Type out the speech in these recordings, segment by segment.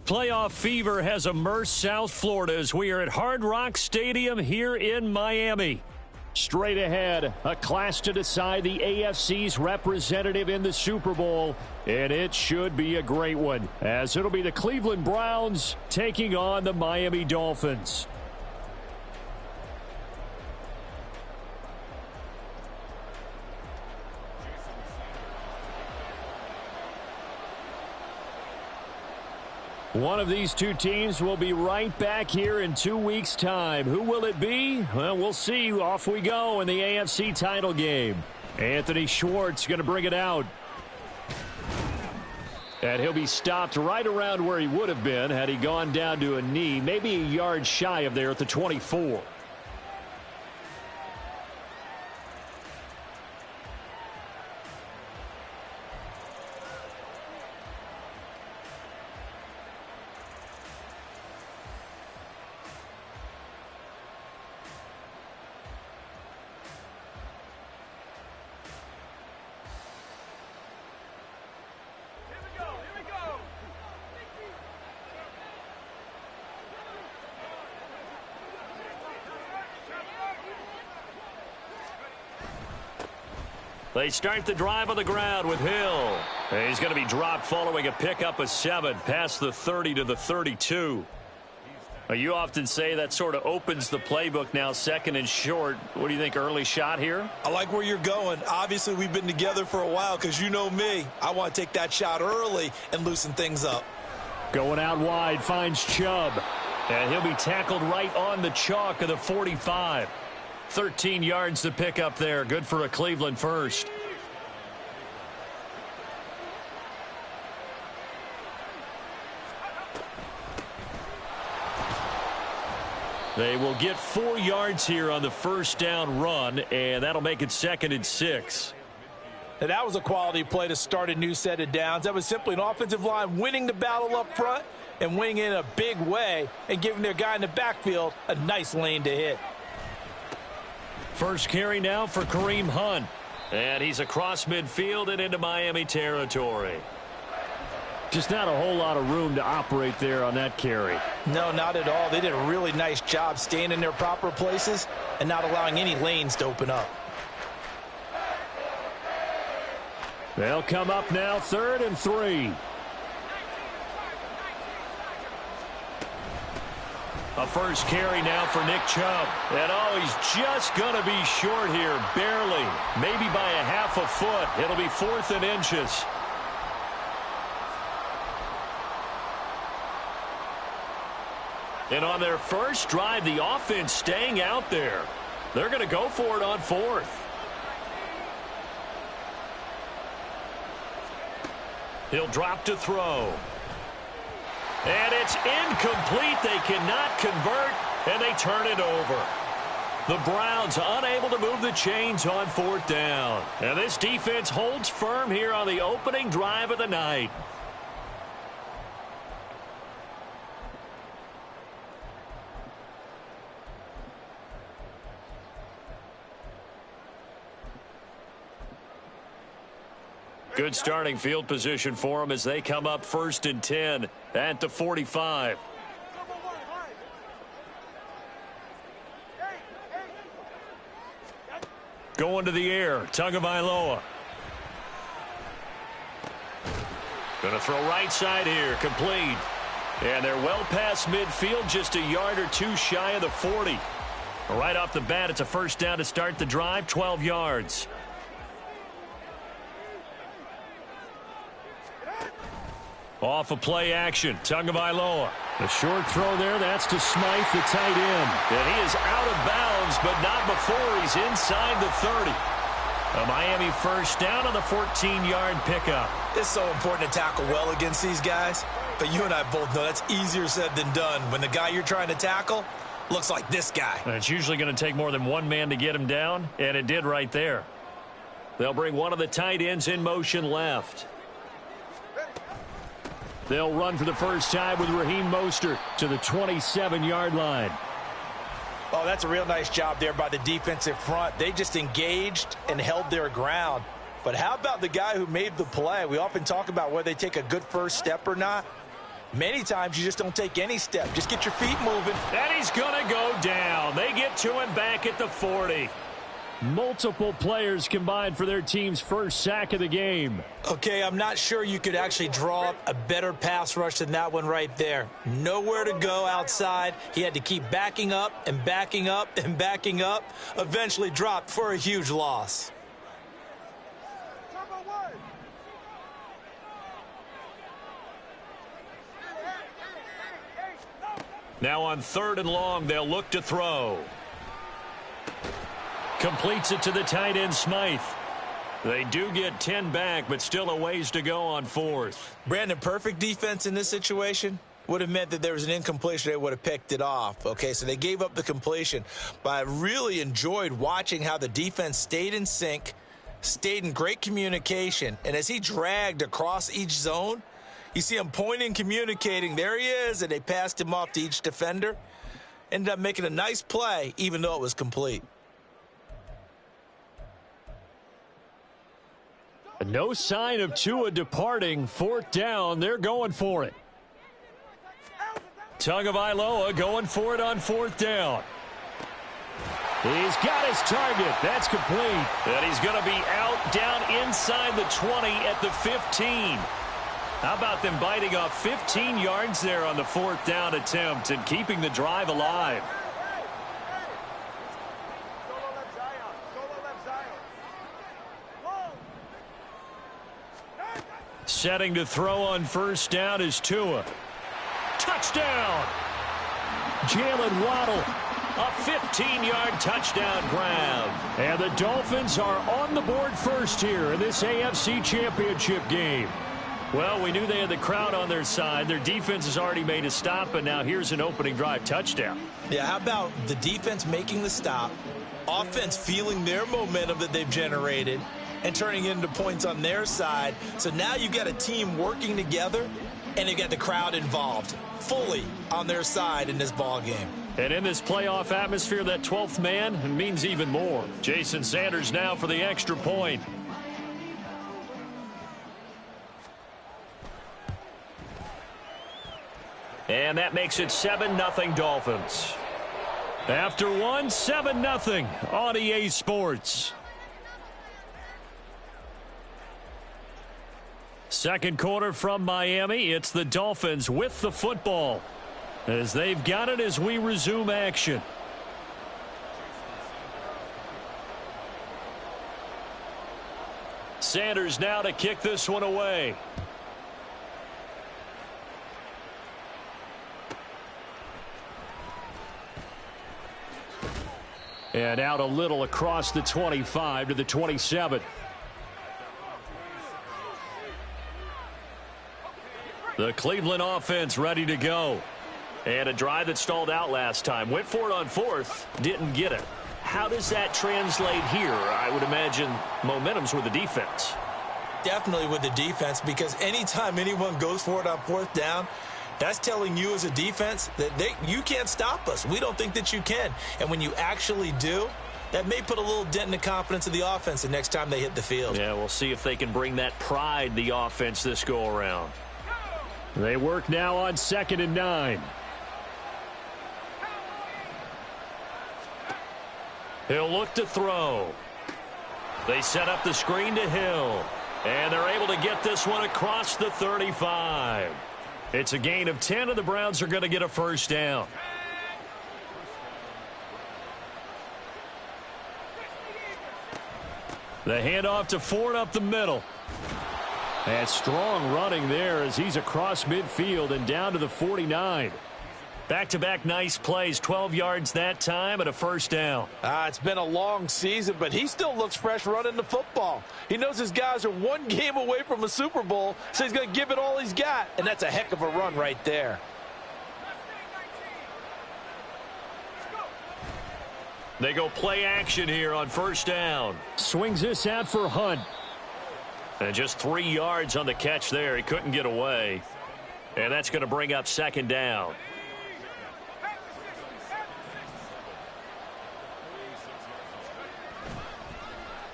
Playoff fever has immersed South Florida as we are at Hard Rock Stadium here in Miami. Straight ahead, a clash to decide the AFC's representative in the Super Bowl, and it should be a great one, as it'll be the Cleveland Browns taking on the Miami Dolphins. One of these two teams will be right back here in 2 weeks' time. Who will it be? Well, we'll see. Off we go in the AFC title game. Anthony Schwartz going to bring it out. And he'll be stopped right around where he would have been had he gone down to a knee, maybe a yard shy of there at the 24. They start the drive on the ground with Hill. And he's going to be dropped following a pickup of 7 past the 30 to the 32. You often say that sort of opens the playbook now, second and short. What do you think, early shot here? I like where you're going. Obviously, we've been together for a while because you know me. I want to take that shot early and loosen things up. Going out wide, finds Chubb. And he'll be tackled right on the chalk of the 45. 13 yards to pick up there. Good for a Cleveland first. They will get 4 yards here on the first down run, and that'll make it 2nd and 6. Now, that was a quality play to start a new set of downs. That was simply an offensive line winning the battle up front and winning in a big way and giving their guy in the backfield a nice lane to hit. First carry now for Kareem Hunt. And he's across midfield and into Miami territory. Just not a whole lot of room to operate there on that carry. No, not at all. They did a really nice job staying in their proper places and not allowing any lanes to open up. They'll come up now 3rd and 3. A first carry now for Nick Chubb. And he's just going to be short here, barely. Maybe by a half a foot. It'll be 4th and inches. And on their first drive, the offense staying out there. They're going to go for it on 4th. He'll drop to throw. And it's incomplete. They cannot convert, and they turn it over. The Browns unable to move the chains on 4th down. And this defense holds firm here on the opening drive of the night. Good starting field position for them as they come up 1st and 10 at the 45. Going to the air, Tagovailoa. Going to throw right side here, complete. And they're well past midfield, just a yard or two shy of the 40. Right off the bat, it's a first down to start the drive, 12 yards. Off of play action, Tagovailoa. The short throw there, that's to Smythe, the tight end. And he is out of bounds, but not before he's inside the 30. A Miami first down on the 14-yard pickup. It's so important to tackle well against these guys, but you and I both know that's easier said than done when the guy you're trying to tackle looks like this guy. And it's usually going to take more than one man to get him down, and it did right there. They'll bring one of the tight ends in motion left. They'll run for the first time with Raheem Mostert to the 27-yard line. Oh, that's a real nice job there by the defensive front. They just engaged and held their ground. But how about the guy who made the play? We often talk about whether they take a good first step or not. Many times you just don't take any step. Just get your feet moving. And he's going to go down. They get to him back at the 40. Multiple players combined for their team's first sack of the game. Okay, I'm not sure you could actually draw up a better pass rush than that one right there. Nowhere to go outside. He had to keep backing up and backing up and backing up. Eventually dropped for a huge loss. Now on 3rd and long, they'll look to throw. Completes it to the tight end, Smythe. They do get 10 back, but still a ways to go on 4th. Brandon, perfect defense in this situation would have meant that there was an incompletion. They would have picked it off. Okay, so they gave up the completion. But I really enjoyed watching how the defense stayed in sync, stayed in great communication. And as he dragged across each zone, you see him pointing, communicating. There he is, and they passed him off to each defender. Ended up making a nice play, even though it was complete. No sign of Tua departing. 4th down. They're going for it. Tagovailoa going for it on 4th down. He's got his target. That's complete. And he's going to be out down inside the 20 at the 15. How about them biting off 15 yards there on the 4th down attempt and keeping the drive alive? Setting to throw on 1st down is Tua. Touchdown! Jalen Waddle, a 15-yard touchdown grab. And the Dolphins are on the board first here in this AFC Championship game. Well, we knew they had the crowd on their side. Their defense has already made a stop, and now here's an opening drive touchdown. Yeah, how about the defense making the stop, offense feeling their momentum that they've generated, and turning it into points on their side. So now you've got a team working together, and you've got the crowd involved fully on their side in this ball game. And in this playoff atmosphere, that 12th man means even more. Jason Sanders now for the extra point. And that makes it 7-0 Dolphins. After one, 7-0 on EA Sports. Second quarter from Miami. It's the Dolphins with the football as they've got it as we resume action. Sanders now to kick this one away. And out a little across the 25 to the 27. The Cleveland offense ready to go. And a drive that stalled out last time. Went for it on 4th. Didn't get it. How does that translate here? I would imagine momentum's with the defense. Definitely with the defense, because anytime anyone goes for it on 4th down, that's telling you as a defense that you can't stop us. We don't think that you can. And when you actually do, that may put a little dent in the confidence of the offense the next time they hit the field. Yeah, we'll see if they can bring that pride, the offense, this go-around. They work now on 2nd and 9. He'll look to throw. They set up the screen to Hill. And they're able to get this one across the 35. It's a gain of 10, and the Browns are going to get a first down. The handoff to Ford up the middle. And strong running there as he's across midfield and down to the 49. Back-to-back nice plays, 12 yards that time and a first down. It's been a long season, but he still looks fresh running the football. He knows his guys are one game away from a Super Bowl, so he's going to give it all he's got, and that's a heck of a run right there. They go play action here on first down. Swings this out for Hunt. And just 3 yards on the catch there. He couldn't get away. And that's going to bring up second down.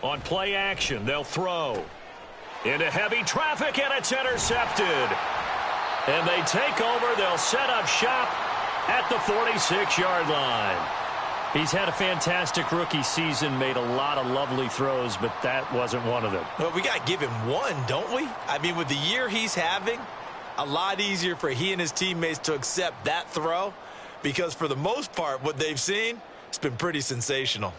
On play action, they'll throw. Into heavy traffic, and it's intercepted. And they take over. They'll set up shop at the 46-yard line. He's had a fantastic rookie season, made a lot of lovely throws, but that wasn't one of them. Well, we got to give him one, don't we? I mean, with the year he's having, a lot easier for he and his teammates to accept that throw because for the most part, what they've seen, it's been pretty sensational.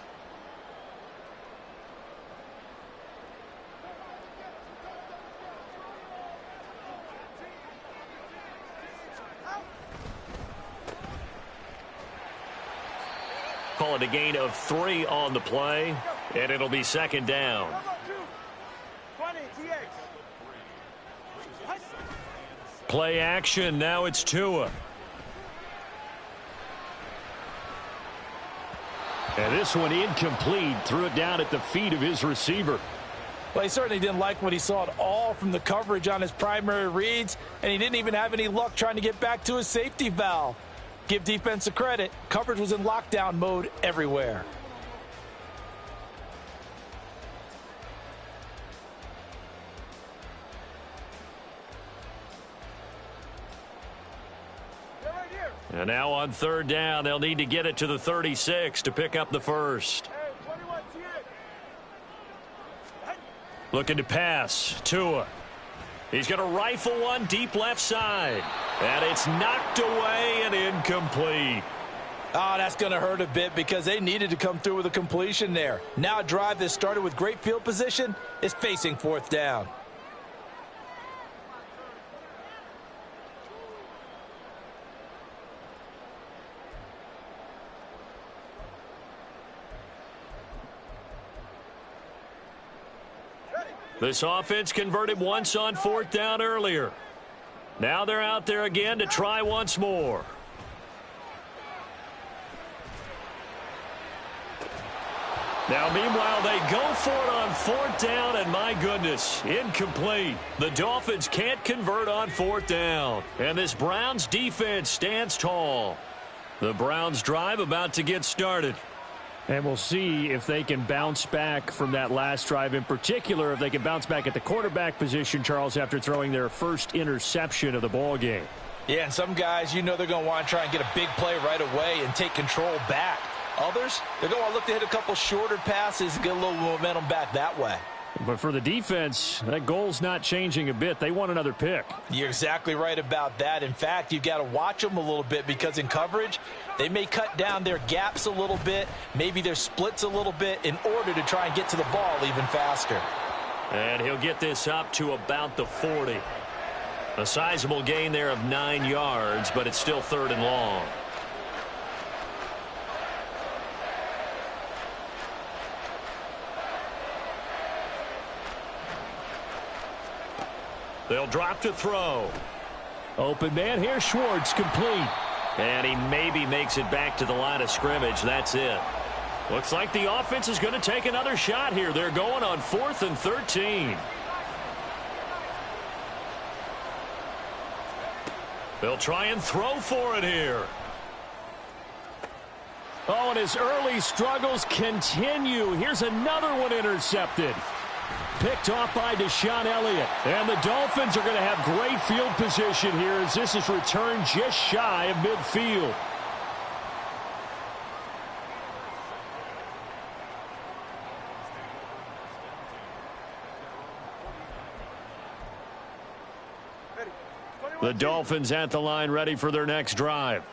Call it a gain of 3 on the play, and it'll be second down. Play action. Now it's Tua. And this one incomplete. Threw it down at the feet of his receiver. Well, he certainly didn't like what he saw at all from the coverage on his primary reads, and he didn't even have any luck trying to get back to his safety valve. Give defense a credit. Coverage was in lockdown mode everywhere. And now on third down, they'll need to get it to the 36 to pick up the first. Looking to pass. Tua. He's going to rifle one deep left side. And it's knocked away and incomplete. Oh, that's going to hurt a bit because they needed to come through with a completion there. Now a drive that started with great field position is facing fourth down. This offense converted once on fourth down earlier. Now they're out there again to try once more. Now, meanwhile, they go for it on fourth down, and my goodness, incomplete. The Dolphins can't convert on fourth down, and this Browns defense stands tall. The Browns drive about to get started. And we'll see if they can bounce back from that last drive, in particular, if they can bounce back at the quarterback position, Charles, after throwing their first interception of the ball game. Yeah, and some guys, you know they're going to want to try and get a big play right away and take control back. Others, they're going to want to look to hit a couple shorter passes and get a little momentum back that way. But for the defense, that goal's not changing a bit. They want another pick. You're exactly right about that. In fact, you've got to watch them a little bit because in coverage, they may cut down their gaps a little bit, maybe their splits a little bit in order to try and get to the ball even faster. And he'll get this up to about the 40. A sizable gain there of 9 yards, but it's still third and long. They'll drop to throw. Open man here, Schwartz, complete. And he maybe makes it back to the line of scrimmage. That's it. Looks like the offense is going to take another shot here. They're going on 4th and 13. They'll try and throw for it here. Oh, and his early struggles continue. Here's another one intercepted. Picked off by Deshaun Elliott. And the Dolphins are going to have great field position here as this is returned just shy of midfield. The Dolphins at the line ready for their next drive.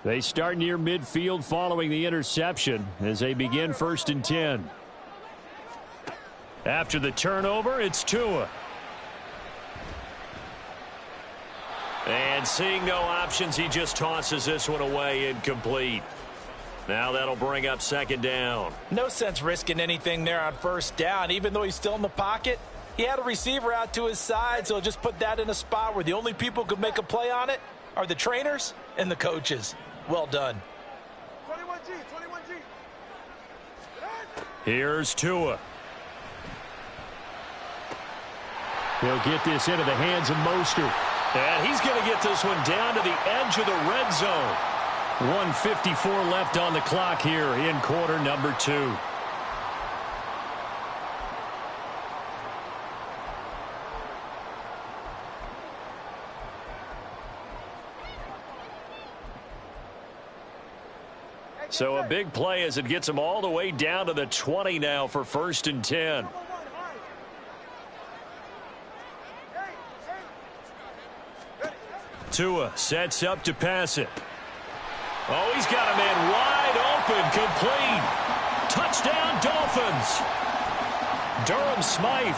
They start near midfield following the interception as they begin 1st and 10. After the turnover, it's Tua. And seeing no options, he just tosses this one away incomplete. Now that'll bring up second down. No sense risking anything there on first down. Even though he's still in the pocket, he had a receiver out to his side, so just put that in a spot where the only people who could make a play on it are the trainers and the coaches. Well done. 21G, 21G. Here's Tua. He'll get this into the hands of Mostert. And he's going to get this one down to the edge of the red zone. 1:54 left on the clock here in quarter number 2. So a big play as it gets them all the way down to the 20 now for 1st and 10. Tua sets up to pass it. Oh, he's got a man wide open, complete. Touchdown, Dolphins. Durham Smythe,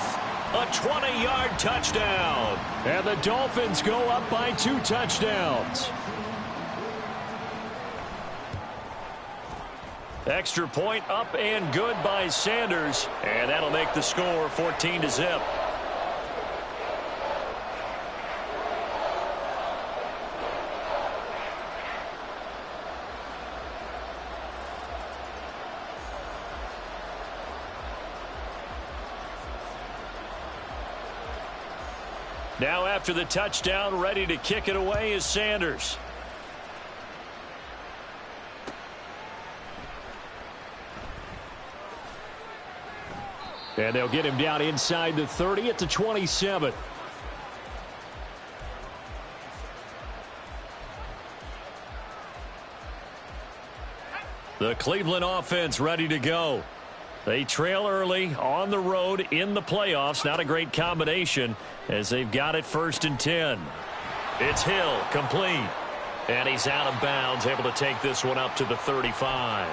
a 20-yard touchdown. And the Dolphins go up by 2 touchdowns. Extra point up and good by Sanders. And that'll make the score 14-0. Now after the touchdown, ready to kick it away is Sanders. And they'll get him down inside the 30 at the 27. The Cleveland offense ready to go. They trail early on the road in the playoffs. Not a great combination as they've got it 1st and 10. It's Hill, complete. And he's out of bounds, able to take this one up to the 35.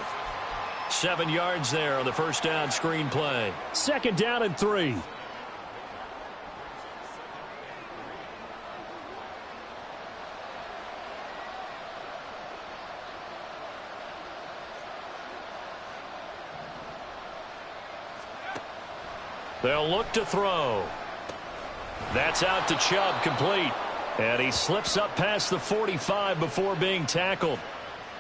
7 yards there on the first down screen play. 2nd down and 3. They'll look to throw. That's out to Chubb, complete. And he slips up past the 45 before being tackled.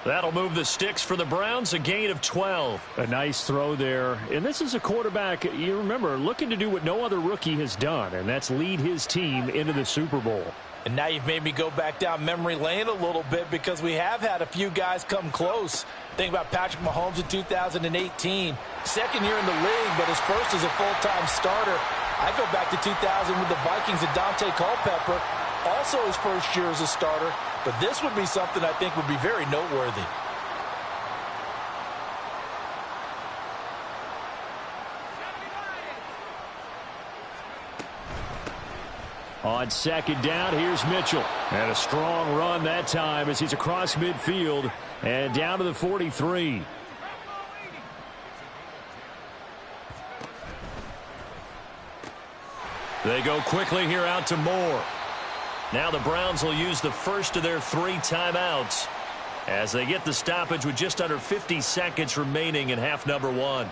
That'll move the sticks for the Browns, a gain of 12. A nice throw there. And this is a quarterback, you remember, looking to do what no other rookie has done, and that's lead his team into the Super Bowl. And now you've made me go back down memory lane a little bit because we have had a few guys come close. Think about Patrick Mahomes in 2018. 2nd year in the league, but his first as a full-time starter. I go back to 2000 with the Vikings and Dante Culpepper. Also his first year as a starter. But this would be something I think would be very noteworthy. On 2nd down, here's Mitchell. And a strong run that time as he's across midfield and down to the 43. They go quickly here out to Moore. Now the Browns will use the first of their 3 timeouts as they get the stoppage with just under 50 seconds remaining in half number 1.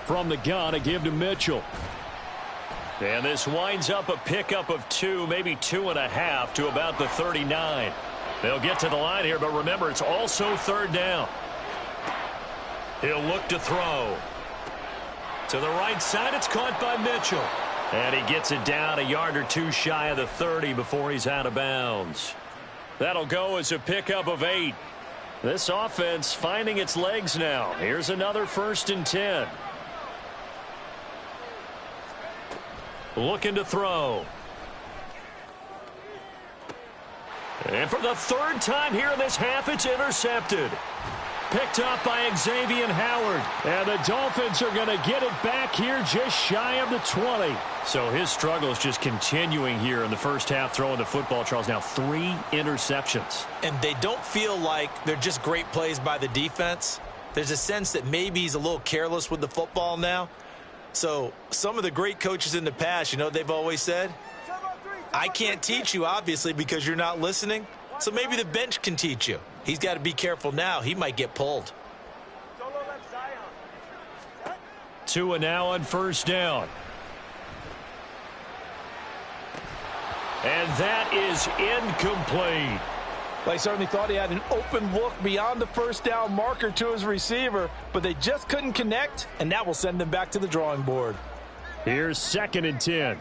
From the gun, a give to Mitchell. And this winds up a pickup of 2, maybe 2.5 to about the 39. They'll get to the line here, but remember, it's also 3rd down. He'll look to throw. To the right side, it's caught by Mitchell. And he gets it down a yard or 2 shy of the 30 before he's out of bounds. That'll go as a pickup of 8. This offense finding its legs now. Here's another 1st and 10. Looking to throw. And for the 3rd time here in this half, it's intercepted. Picked up by Xavier Howard. And the Dolphins are going to get it back here just shy of the 20. So his struggle is just continuing here in the first half, throwing the football, Charles. Now 3 interceptions. And they don't feel like they're just great plays by the defense. There's a sense that maybe he's a little careless with the football now. So some of the great coaches in the past, you know, they've always said, I can't teach you, obviously, because you're not listening. So maybe the bench can teach you. He's got to be careful now. He might get pulled. Tua now on 1st down. And that is incomplete. They certainly thought he had an open look beyond the 1st down marker to his receiver, but they just couldn't connect, and that will send them back to the drawing board. Here's 2nd and 10.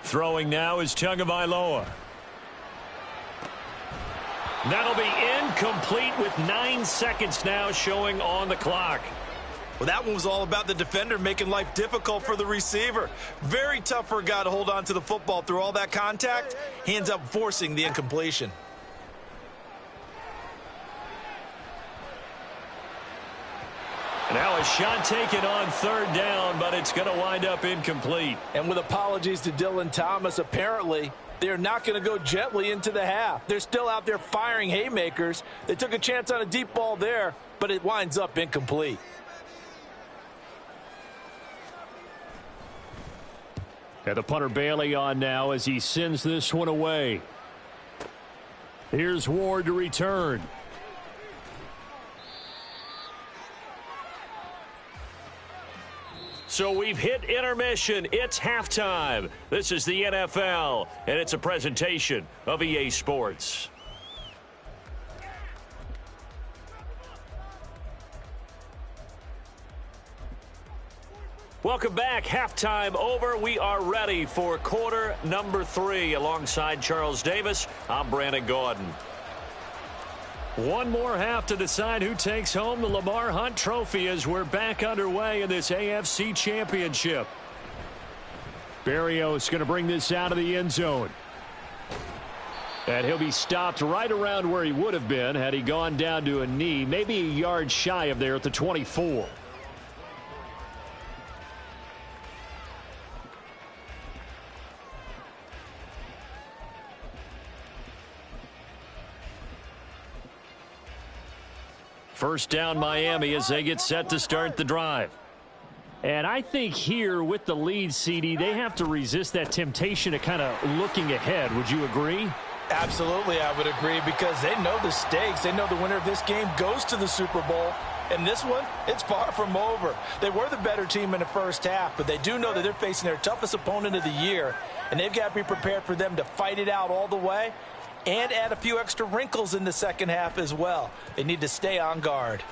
Throwing now is Tagovailoa. That'll be incomplete with 9 seconds now showing on the clock. Well, that one was all about the defender making life difficult for the receiver. Very tough for a guy to hold on to the football through all that contact. He ends up forcing the incompletion. Now a shot taken on third down, but it's going to wind up incomplete. And with apologies to Dylan Thomas, apparently they're not going to go gently into the half. They're still out there firing haymakers. They took a chance on a deep ball there, but it winds up incomplete. And the punter Bailey on now as he sends this one away. Here's Ward to return. So we've hit intermission. It's halftime. This is the NFL, and it's a presentation of EA Sports. Welcome back. Halftime over. We are ready for quarter number 3. Alongside Charles Davis, I'm Brandon Gaudin. One more half to decide who takes home the Lamar Hunt Trophy as we're back underway in this AFC Championship. Berrios going to bring this out of the end zone. And he'll be stopped right around where he would have been had he gone down to a knee, maybe a yard shy of there at the 24. First down Miami as they get set to start the drive. And I think here with the lead, CD, they have to resist that temptation of kind of looking ahead. Would you agree? Absolutely, I would agree, because they know the stakes. They know the winner of this game goes to the Super Bowl. And this one, it's far from over. They were the better team in the first half, but they do know that they're facing their toughest opponent of the year, and they've got to be prepared for them to fight it out all the way and add a few extra wrinkles in the second half as well. They need to stay on guard.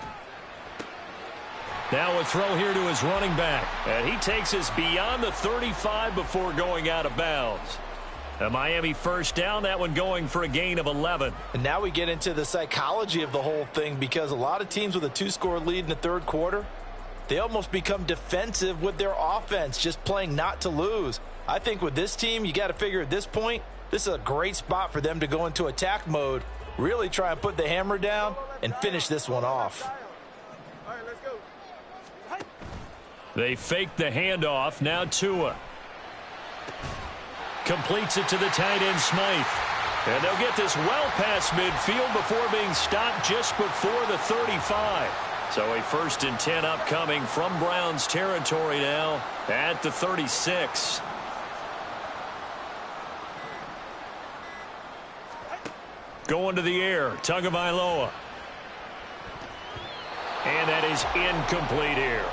Now a throw here to his running back, and he takes us beyond the 35 before going out of bounds. A Miami first down, that one going for a gain of 11. And now we get into the psychology of the whole thing, because a lot of teams with a 2-score lead in the third quarter, they almost become defensive with their offense, just playing not to lose. I think with this team, you got to figure at this point, this is a great spot for them to go into attack mode, really try and put the hammer down and finish this one off. All right, let's go. They fake the handoff. Now Tua completes it to the tight end Smythe. And they'll get this well past midfield before being stopped just before the 35. So a 1st and 10 upcoming from Browns territory now at the 36. Going to the air, Tagovailoa. And that is incomplete here.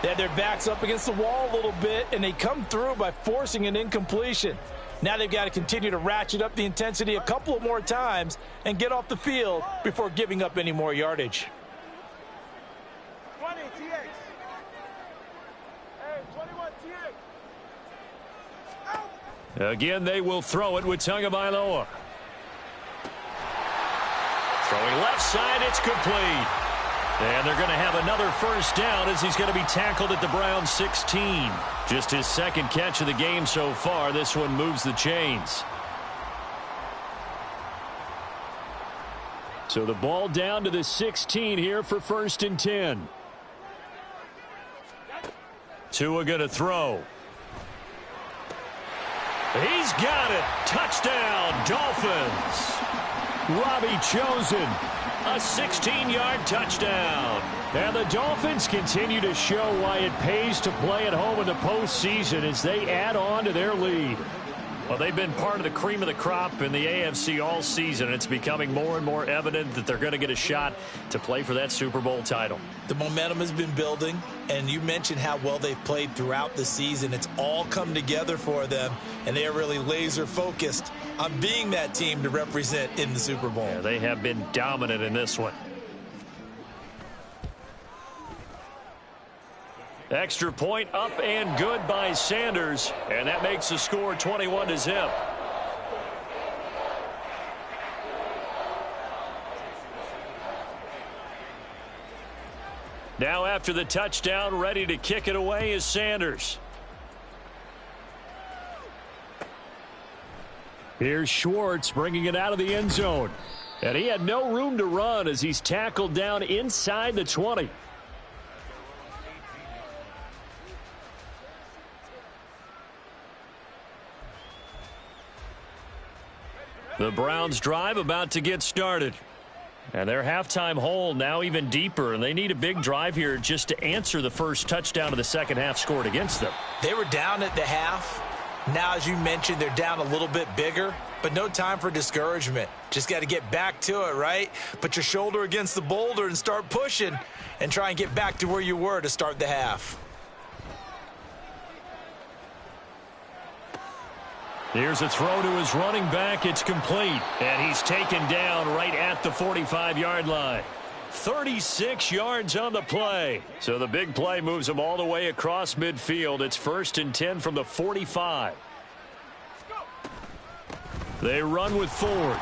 They had their backs up against the wall a little bit, and they come through by forcing an incompletion. Now they've got to continue to ratchet up the intensity a couple of more times and get off the field before giving up any more yardage. 20 TX. Hey, 21 TX. Out. Again, they will throw it with Tagovailoa. Throwing left side, it's complete. And they're going to have another first down as he's going to be tackled at the Browns 16. Just his second catch of the game so far. This one moves the chains. So the ball down to the 16 here for 1st and 10. Tua going to throw. He's got it. Touchdown, Dolphins. Robbie Chosen, a 16-yard touchdown. And the Dolphins continue to show why it pays to play at home in the postseason as they add on to their lead. Well, they've been part of the cream of the crop in the AFC all season. It's becoming more and more evident that they're going to get a shot to play for that Super Bowl title. The momentum has been building, and you mentioned how well they've played throughout the season. It's all come together for them, and they are really laser-focused on being that team to represent in the Super Bowl. Yeah, they have been dominant in this one. Extra point up and good by Sanders, and that makes the score 21-0. Now after the touchdown, ready to kick it away is Sanders. Here's Schwartz bringing it out of the end zone. And he had no room to run as he's tackled down inside the 20. The Browns drive about to get started. And their halftime hole now even deeper, and they need a big drive here just to answer the first touchdown of the second half scored against them. They were down at the half. Now, as you mentioned, they're down a little bit bigger, but no time for discouragement. Just got to get back to it, right? Put your shoulder against the boulder and start pushing and try and get back to where you were to start the half. Here's a throw to his running back. It's complete. And he's taken down right at the 45-yard line. 36 yards on the play. So the big play moves him all the way across midfield. It's 1st and 10 from the 45. They run with Ford.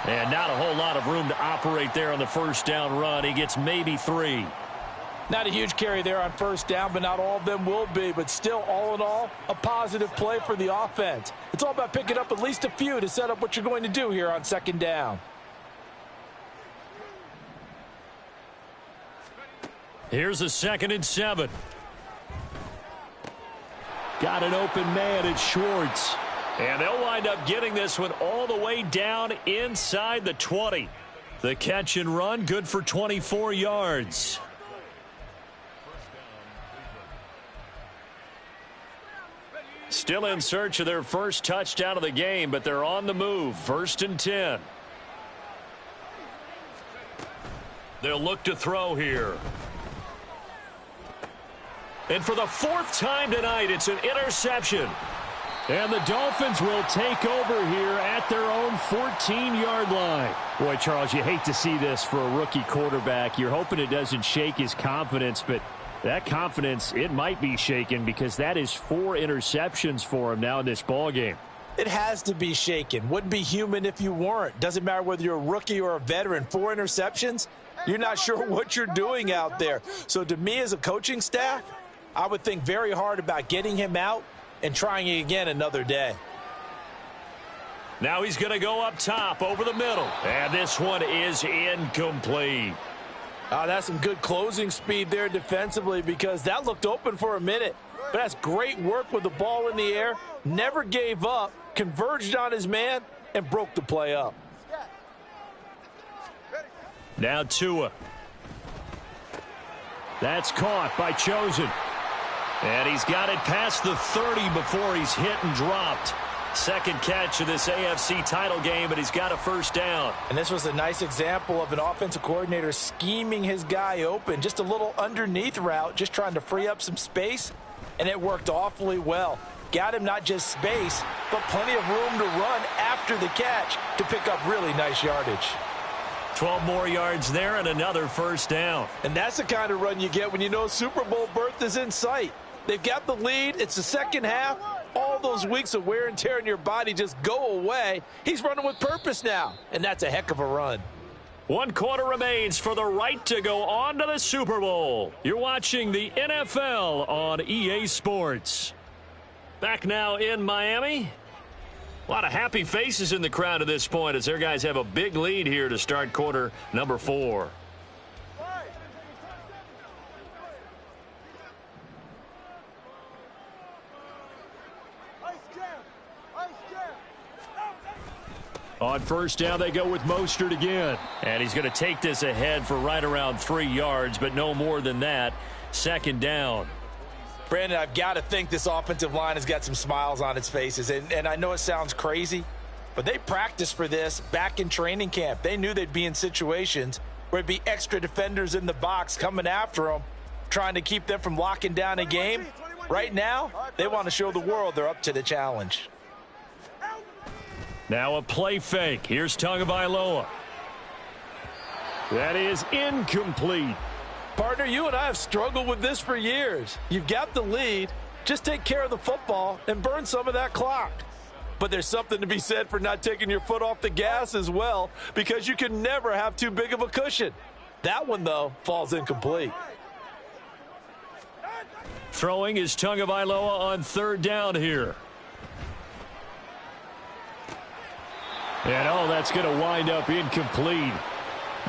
And not a whole lot of room to operate there on the first down run. He gets maybe 3. Not a huge carry there on first down, but not all of them will be. But still, all in all, a positive play for the offense. It's all about picking up at least a few to set up what you're going to do here on second down. Here's a 2nd and 7. Got an open man at Schwartz. And they'll wind up getting this one all the way down inside the 20. The catch and run, good for 24 yards. Still in search of their first touchdown of the game, but they're on the move. 1st and 10. They'll look to throw here. And for the 4th time tonight, it's an interception. And the Dolphins will take over here at their own 14-yard line. Boy, Charles, you hate to see this for a rookie quarterback. You're hoping it doesn't shake his confidence, but that confidence, it might be shaken because that is 4 interceptions for him now in this ballgame. It has to be shaken. Wouldn't be human if you weren't. Doesn't matter whether you're a rookie or a veteran. 4 interceptions, you're not sure what you're doing out there. So to me as a coaching staff, I would think very hard about getting him out and trying it again another day. Now he's going to go up top over the middle. And this one is incomplete. That's some good closing speed there defensively because that looked open for a minute. But that's great work with the ball in the air. Never gave up, converged on his man, and broke the play up. Now Tua. That's caught by Chosen. And he's got it past the 30 before he's hit and dropped. Second catch of this AFC title game, but he's got a first down. And this was a nice example of an offensive coordinator scheming his guy open. Just a little underneath route, just trying to free up some space, and it worked awfully well. Got him not just space, but plenty of room to run after the catch to pick up really nice yardage. 12 more yards there and another first down. And that's the kind of run you get when you know Super Bowl berth is in sight. They've got the lead. It's the second half. All those weeks of wear and tear in your body just go away. He's running with purpose now, and that's a heck of a run. 1 quarter remains for the right to go on to the Super Bowl. You're watching the NFL on EA Sports. Back now in Miami. A lot of happy faces in the crowd at this point as their guys have a big lead here to start quarter number 4. On first down, they go with Mostert again. And he's going to take this ahead for right around 3 yards, but no more than that. Second down. Brandon, I've got to think this offensive line has got some smiles on its faces. And I know it sounds crazy, but they practiced for this back in training camp. They knew they'd be in situations where there'd be extra defenders in the box coming after them, trying to keep them from locking down a game. Right now, they want to show the world they're up to the challenge. Now a play fake. Here's Tagovailoa. That is incomplete. Partner, you and I have struggled with this for years. You've got the lead. Just take care of the football and burn some of that clock. But there's something to be said for not taking your foot off the gas as well, because you can never have too big of a cushion. That one, though, falls incomplete. Throwing is Tagovailoa on third down here. And that's going to wind up incomplete.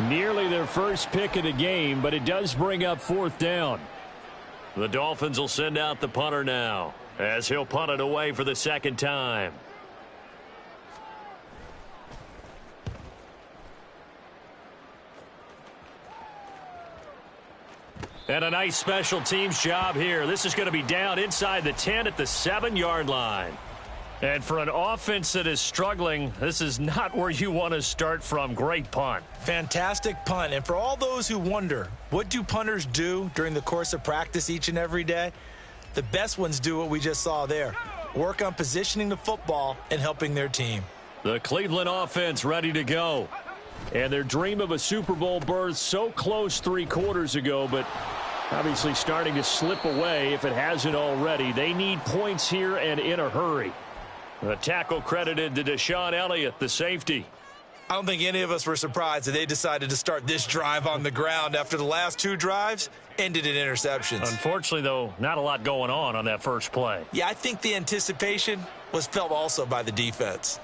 Nearly their first pick of the game, but it does bring up fourth down. The Dolphins will send out the punter now, as he'll punt it away for the second time. And a nice special teams job here. This is going to be down inside the 10 at the 7-yard line. And for an offense that is struggling, this is not where you want to start from. Great punt. Fantastic punt. And for all those who wonder, what do punters do during the course of practice each and every day? The best ones do what we just saw there. Work on positioning the football and helping their team. The Cleveland offense ready to go. And their dream of a Super Bowl berth so close 3 quarters ago, but obviously starting to slip away if it hasn't already. They need points here and in a hurry. The tackle credited to Deshaun Elliott, the safety. I don't think any of us were surprised that they decided to start this drive on the ground after the last 2 drives ended in interceptions. Unfortunately, though, not a lot going on that first play. Yeah, I think the anticipation was felt also by the defense.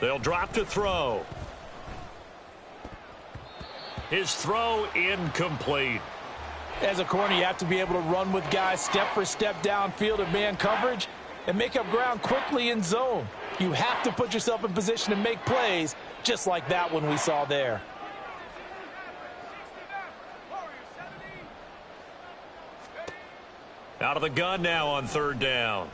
They'll drop to throw. His throw incomplete. As a corner, you have to be able to run with guys step for step downfield in man coverage and make up ground quickly in zone. You have to put yourself in position to make plays just like that one we saw there. Out of the gun now on third down.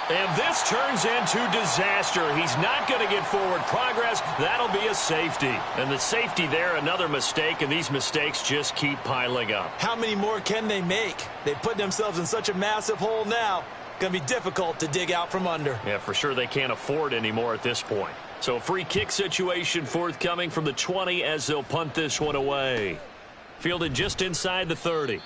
And this turns into disaster. He's not going to get forward progress. That'll be a safety. And the safety there, another mistake, and these mistakes just keep piling up. How many more can they make? They put themselves in such a massive hole now. Going to be difficult to dig out from under. Yeah, for sure they can't afford anymore at this point. So free kick situation forthcoming from the 20 as they'll punt this one away. Fielded just inside the 30.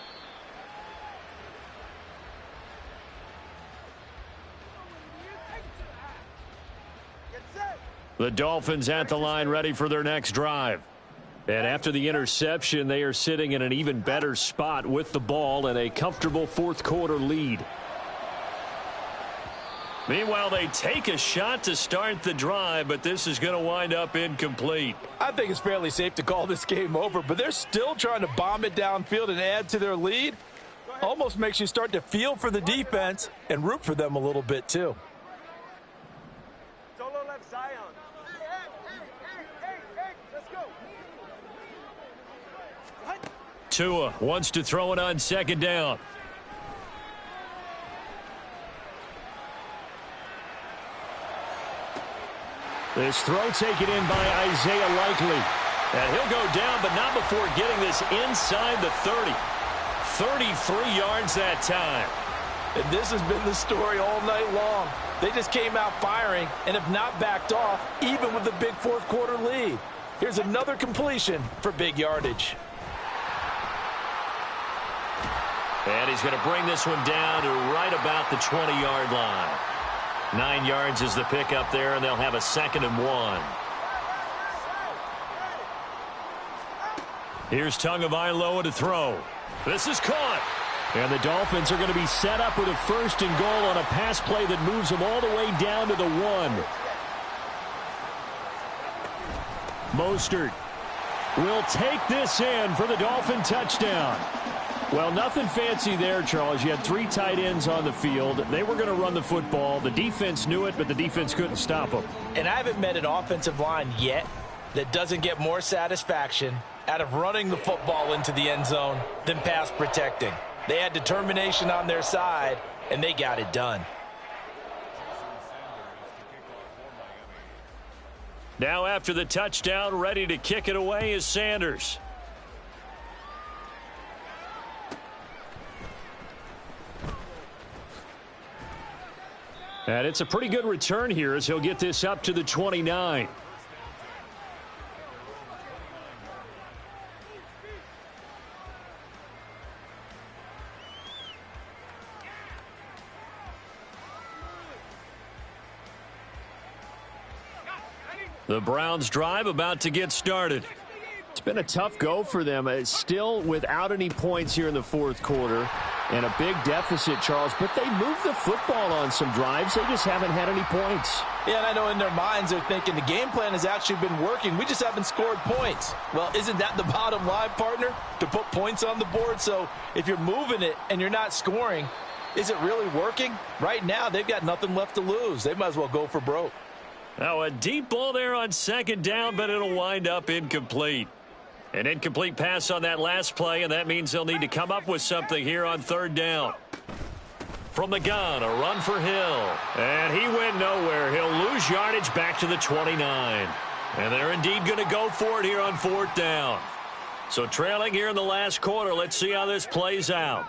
The Dolphins at the line ready for their next drive. And after the interception, they are sitting in an even better spot with the ball and a comfortable fourth quarter lead. Meanwhile, they take a shot to start the drive, but this is going to wind up incomplete. I think it's fairly safe to call this game over, but they're still trying to bomb it downfield and add to their lead. Almost makes you start to feel for the defense and root for them a little bit too. Solo left Zion. Hey, let's go. Tua wants to throw it on second down. This throw taken in by Isaiah Likely. And he'll go down, but not before getting this inside the 30. 33 yards that time. And this has been the story all night long. They just came out firing and have not backed off, even with the big fourth quarter lead. Here's another completion for big yardage. And he's going to bring this one down to right about the 20-yard line. 9 yards is the pickup there, and they'll have a 2nd and 1. Here's Tagovailoa to throw. This is caught. And the Dolphins are going to be set up with a 1st and goal on a pass play that moves them all the way down to the 1. Mostert will take this in for the Dolphin touchdown. Well, nothing fancy there, Charles. You had 3 tight ends on the field. They were going to run the football. The defense knew it, but the defense couldn't stop them. And I haven't met an offensive line yet that doesn't get more satisfaction out of running the football into the end zone than pass protecting. They had determination on their side, and they got it done. Now after the touchdown, ready to kick it away is Sanders. And it's a pretty good return here as he'll get this up to the 29. The Browns drive about to get started. Been a tough go for them. Still without any points here in the fourth quarter and a big deficit, Charles. But they moved the football on some drives. They just haven't had any points. Yeah, and I know in their minds they're thinking the game plan has actually been working. We just haven't scored points. Well, isn't that the bottom line, partner? To put points on the board? So if you're moving it and you're not scoring, is it really working? Right now, they've got nothing left to lose. They might as well go for broke. Now a deep ball there on second down, but it'll wind up incomplete. An incomplete pass on that last play, and that means they'll need to come up with something here on third down. From the gun, a run for Hill. And he went nowhere. He'll lose yardage back to the 29. And they're indeed going to go for it here on fourth down. So trailing here in the last quarter, let's see how this plays out.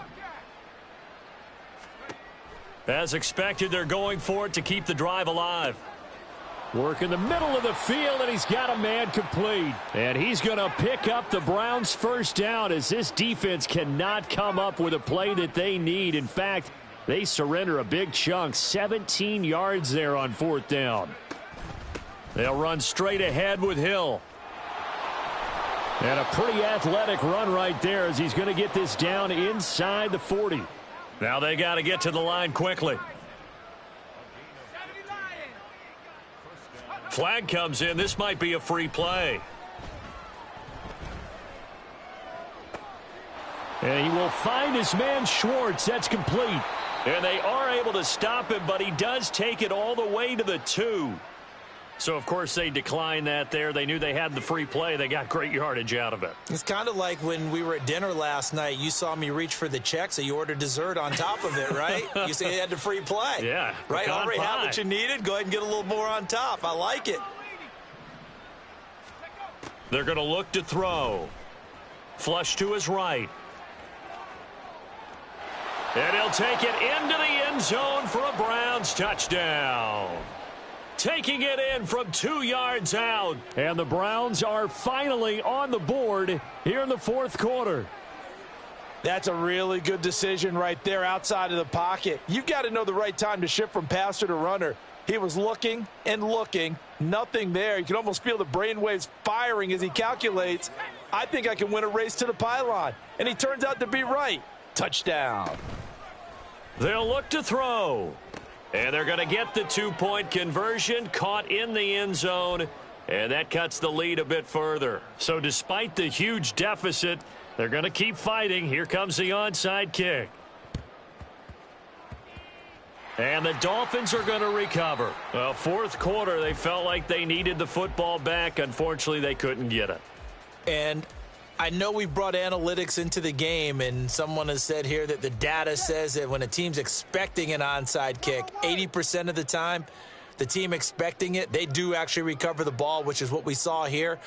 As expected, they're going for it to keep the drive alive. Work in the middle of the field, and he's got a man complete. And he's going to pick up the Browns' first down as this defense cannot come up with a play that they need. In fact, they surrender a big chunk, 17 yards there on fourth down. They'll run straight ahead with Hill. And a pretty athletic run right there as he's going to get this down inside the 40. Now they got to get to the line quickly. Flag comes in. This might be a free play. And he will find his man Schwartz. That's complete. And they are able to stop him, but he does take it all the way to the 2. So, of course, they declined that there. They knew they had the free play. They got great yardage out of it. It's kind of like when we were at dinner last night. You saw me reach for the check, so you ordered dessert on top of it, right? You said you had the free play. Yeah. Right? Already had what you needed. Go ahead and get a little more on top. I like it. They're going to look to throw. Flush to his right. And he'll take it into the end zone for a Browns touchdown. Taking it in from 2 yards out. And the Browns are finally on the board here in the fourth quarter. That's a really good decision right there outside of the pocket. You've got to know the right time to shift from passer to runner. He was looking and looking. Nothing there. You can almost feel the brainwaves firing as he calculates, I think I can win a race to the pylon. And he turns out to be right. Touchdown. They'll look to throw. And they're going to get the 2-point conversion, caught in the end zone, and that cuts the lead a bit further. So despite the huge deficit, they're going to keep fighting. Here comes the onside kick. And the Dolphins are going to recover. Well, fourth quarter, they felt like they needed the football back. Unfortunately, they couldn't get it. And I know we brought analytics into the game, and someone has said here that the data says that when a team's expecting an onside kick, 80% of the time, the team expecting it, they do actually recover the ball, which is what we saw here.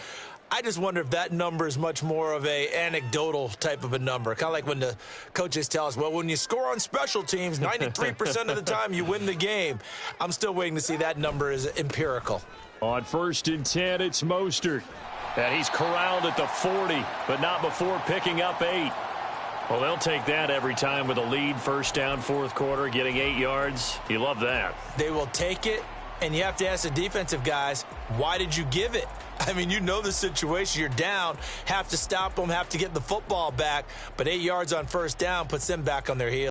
I just wonder if that number is much more of a anecdotal type of a number. Kind of like when the coaches tell us, well, when you score on special teams, 93% of the time you win the game. I'm still waiting to see that number is empirical. On 1st and 10, it's Mostert. And he's corralled at the 40, but not before picking up 8. Well, they'll take that every time with a lead, first down, fourth quarter, getting 8 yards. You love that. They will take it, and you have to ask the defensive guys, why did you give it? I mean, you know the situation. You're down, have to stop them, have to get the football back, but 8 yards on first down puts them back on their heels.